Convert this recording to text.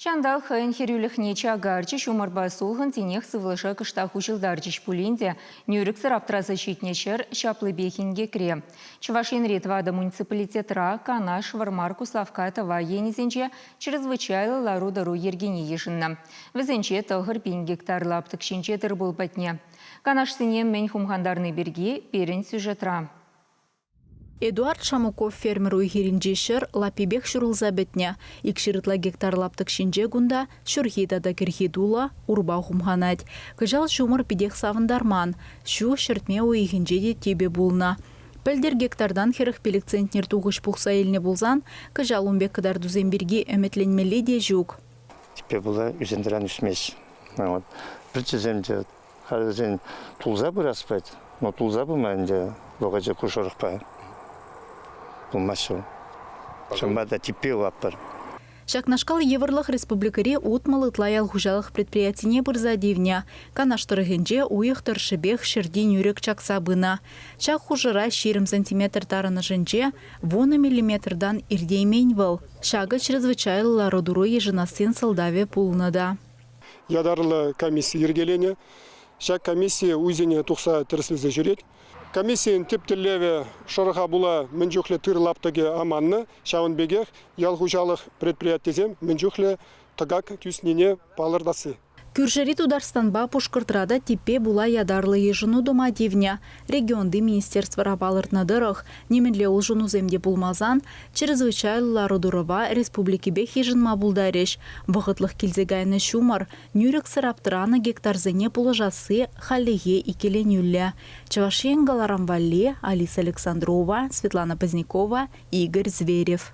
Шандал хайын херюліхне чагарчы шумарба сулғын тенех сывлыша кышта хучылдарчыш пулинде, нюрік сыраптразы щитнешер шаплы бехинге кре. Чувашин ретвада муниципалитетра Канаш Вармарку Славкатова енизенче чрезвычайлы лару-дару ергени ешінна. Візенче тылғыр 5 гектар лаптық шенче тырбыл патне. Канаш синем мен хумхандарны берги перен сюжетра. Эдуард Шамуков фермер уйхиринжешер лапибех шурылза бетне. Икширытла гектар лаптык шинже гунда шурхида да кирхидула урба хумханать. Кыжал шумыр пидех савындарман. Шу шертме уйхинжеде тебе булна. Пельдер гектардан херых пелік центнер туғыш пухса еліне булзан, кыжал умбек кыдар дуземберге өметленмелі де жүк. Тебе була үзендірен үсмес. Бір чеземде қарызен тулза бір аспайд, но тулза бұл мәнде лоғаджа күшорық па. Булмашу. Шамбада типе лаппар. Шакнашкал Еврлых республикари утмалы тлаял хужалых предприятине бұрза девня. Канаштырыгенже уйық тұршыбех шерден юрек чакса бына. Чак хужыра 20 сантиметр тарыны жынже, 10 миллиметрдан ирдеймень был. Шагы чрезвычайлы ларудуру ежынасен сылдаве пулнада. Ядарлы комиссия ергелене. Шак комиссия үзене тұқса тірсілзі жүрет. Комиссиян типтілеве шырға була мінжуқлі тырлаптыге аманны, шауын бегех, ялғужалық предприятизем мінжуқлі тыгак күснене палырдасы. Күржери Тударстанба пушкыртрада типе була ядарлы ежыну дома девня. Регионды министерство рабалыртнадырых, немедле улжыну земде булмазан, чрезвычайлы ларудурова республики бех ежынма булдареш. Вғытлық келзегайны шумар, нюрек сыраптыраны гектарзене пулажасы халеге икеленюлля. Чавашен Галарамвале, Алиса Александрова, Светлана Позднякова, Игорь Зверев.